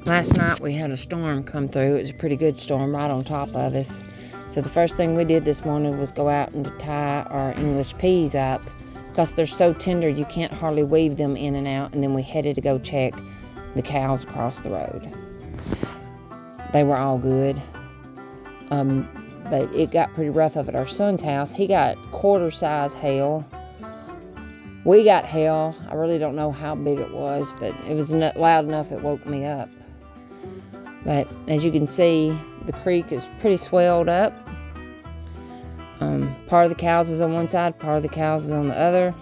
Last night we had a storm come through. It was a pretty good storm right on top of us. So the first thing we did this morning was go out and to tie our English peas up because they're so tender you can't hardly weave them in and out. And then we headed to go check the cows across the road. They were all good. But it got pretty rough up at our son's house. He got quarter-size hail. We got hail. I really don't know how big it was, but it was loud enough it woke me up. But as you can see, the creek is pretty swelled up. Part of the cows is on one side, part of the cows is on the other.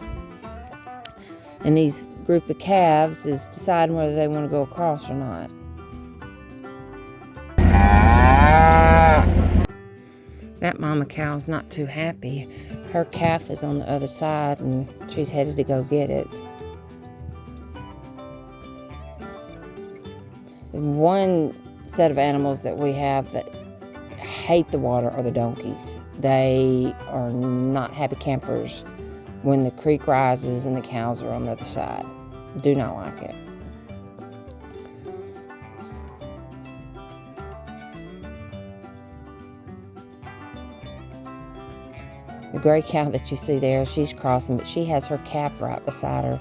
And these group of calves is deciding whether they want to go across or not. That mama cow's not too happy. Her calf is on the other side and she's headed to go get it. One set of animals that we have that hate the water are the donkeys. They are not happy campers when the creek rises and the cows are on the other side. Do not like it. The gray cow that you see there, she's crossing, but she has her calf right beside her.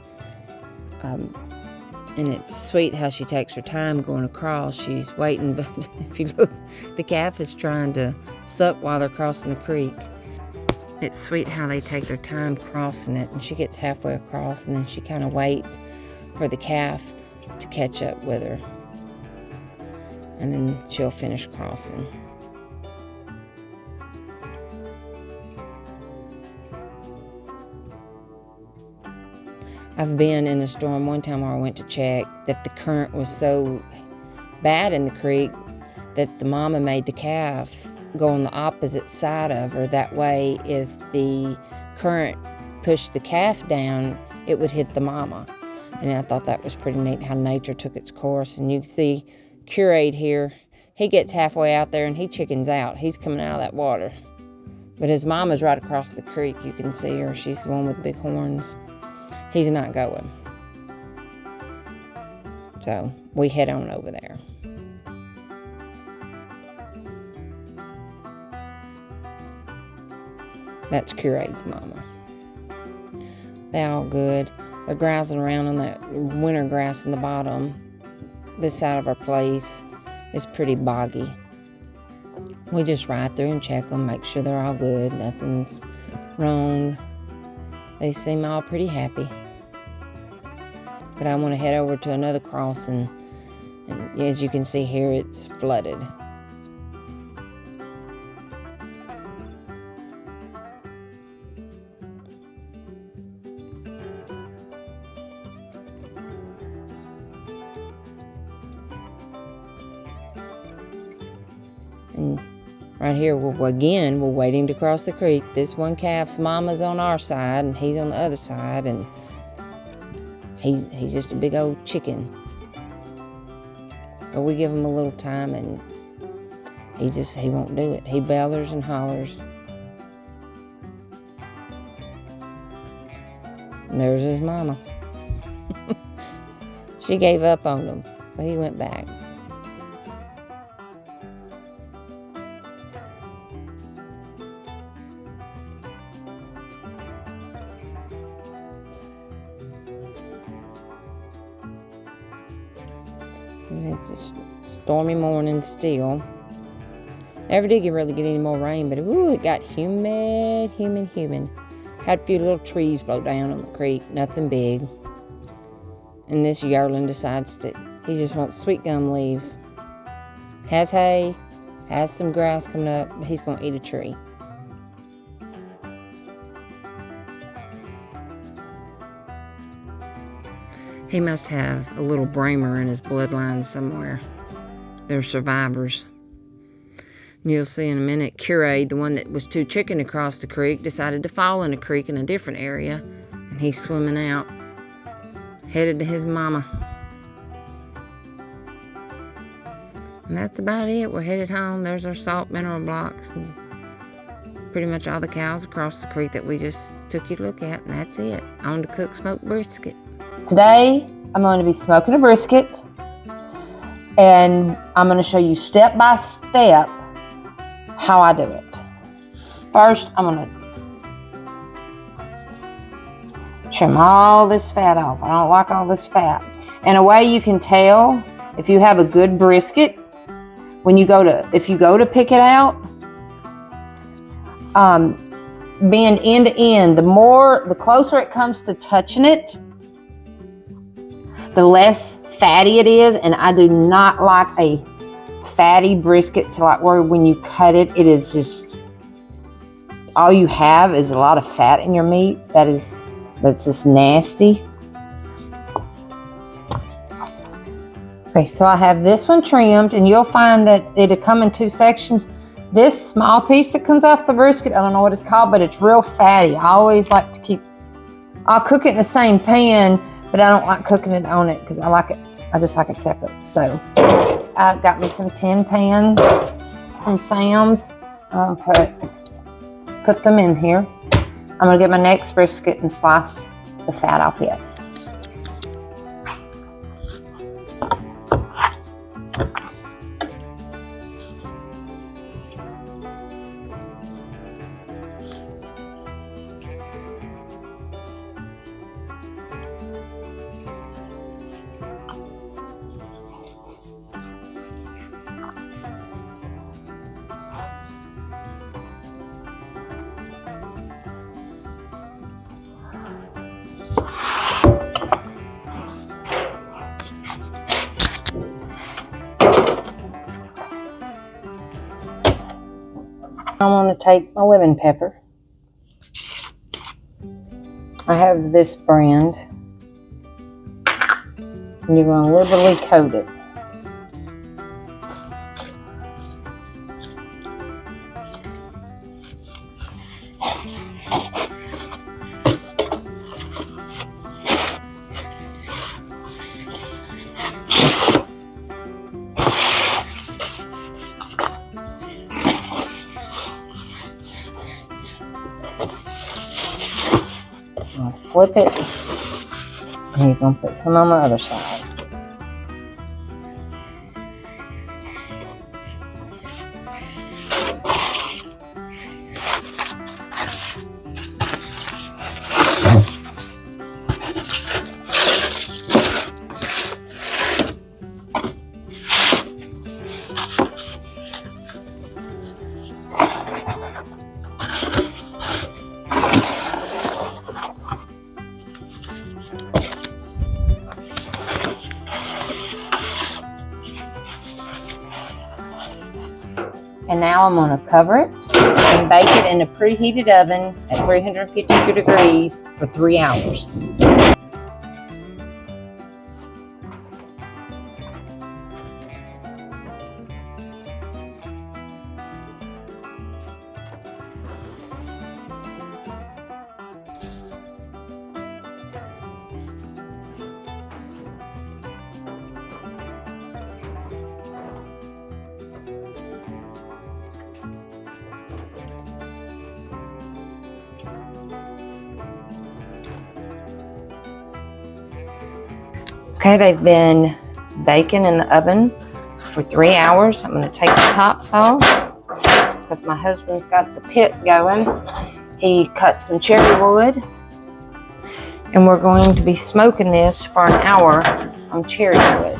And it's sweet how she takes her time going across. She's waiting, but if you look, the calf is trying to suck while they're crossing the creek. It's sweet how they take their time crossing it, and she gets halfway across, and then she kind of waits for the calf to catch up with her. And then she'll finish crossing. I've been in a storm one time where I went to check that the current was so bad in the creek that the mama made the calf go on the opposite side of her. That way, if the current pushed the calf down, it would hit the mama. And I thought that was pretty neat how nature took its course. And you can see Curate here, he gets halfway out there and he chickens out. He's coming out of that water. But his mama's right across the creek. You can see her. She's the one with the big horns. He's not going. So we head on over there. That's Curate's mama. They're all good. They're grousing around on that winter grass in the bottom. This side of our place is pretty boggy. We just ride through and check them, make sure they're all good, nothing's wrong. They seem all pretty happy. But I want to head over to another crossing, and as you can see here, it's flooded. And right here, we're waiting to cross the creek. This one calf's mama's on our side, and he's on the other side, and he's just a big old chicken. But we give him a little time, and he won't do it. He bellers and hollers. And there's his mama. She gave up on him, so he went back. It's a stormy morning still. Never did really get any more rain, but it got humid. Had a few little trees blow down on the creek, nothing big. And this yearling decides he just wants sweet gum leaves. Has hay, has some grass coming up, but he's going to eat a tree. He must have a little Bramer in his bloodline somewhere. They're survivors. And you'll see in a minute, Curate, the one that was too chicken across the creek, decided to fall in a creek in a different area. And he's swimming out, headed to his mama. And that's about it. We're headed home. There's our salt mineral blocks. And pretty much all the cows across the creek that we just took you to look at. And that's it. On to cook smoked brisket. Today, I'm going to be smoking a brisket. And I'm gonna show you step by step how I do it. First, I'm gonna trim all this fat off. I don't like all this fat. And a way you can tell if you have a good brisket, if you go to pick it out, bend end to end. The closer it comes to touching it, the less fatty it is. And I do not like a fatty brisket to like where when you cut it, it is just, all you have is a lot of fat in your meat. That's just nasty. Okay, so I have this one trimmed, and you'll find that it'll come in 2 sections. This small piece that comes off the brisket, I don't know what it's called, but it's real fatty. I always like to I'll cook it in the same pan, but I don't like cooking it on it because I just like it separate. So I got me some tin pans from Sam's. I'll put them in here. I'm gonna get my next brisket and slice the fat off it. I'm going to take my lemon pepper. I have this brand. And you're going to liberally coat it. Flip it, and you're going to put some on the other side. And now I'm going to cover it and bake it in a preheated oven at 350 degrees for 3 hours. Okay, they've been baking in the oven for 3 hours. I'm going to take the tops off because my husband's got the pit going. He cut some cherry wood, and we're going to be smoking this for an hour on cherry wood.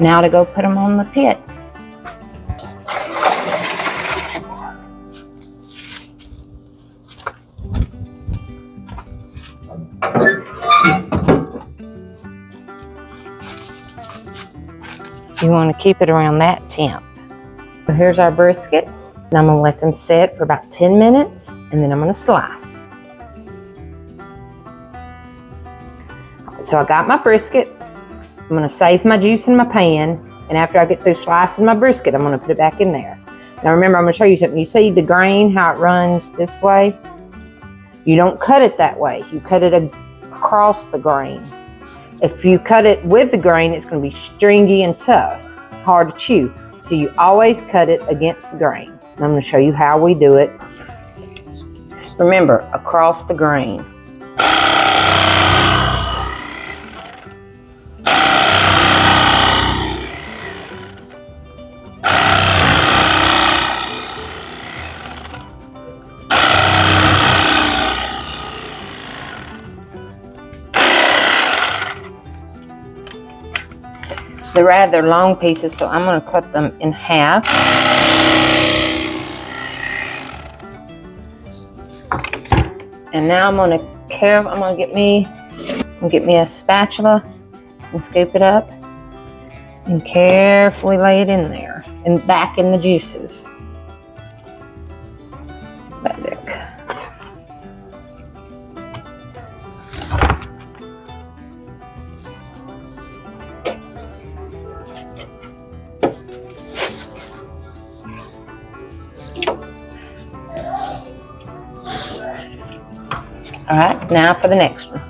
Now to go put them on the pit. You want to keep it around that temp. So here's our brisket, and I'm going to let them sit for about 10 minutes, and then I'm going to slice. So I got my brisket. I'm going to save my juice in my pan, and after I get through slicing my brisket, I'm going to put it back in there. Now remember, I'm going to show you something. You see the grain, how it runs this way? You don't cut it that way. You cut it across the grain. If you cut it with the grain, it's going to be stringy and tough, hard to chew. So you always cut it against the grain. And I'm going to show you how we do it. Remember, across the grain. They're rather long pieces, so I'm going to cut them in half. And now I'm going to get me a spatula and scoop it up and carefully lay it in there and back in the juices. All right, now for the next one.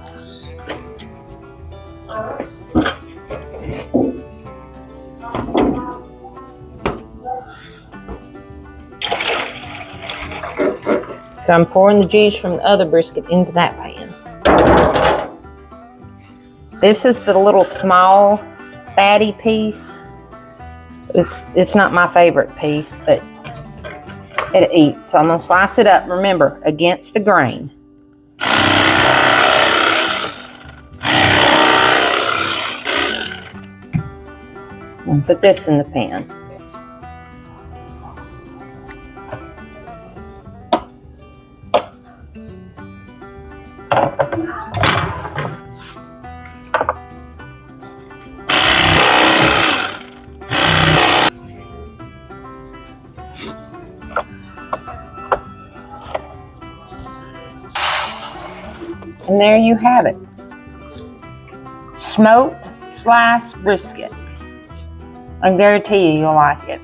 So I'm pouring the juice from the other brisket into that pan. This is the little small fatty piece. It's not my favorite piece, but it'll eat. So I'm gonna slice it up, remember, against the grain. And put this in the pan. And there you have it. Smoked sliced brisket. I guarantee you'll like it.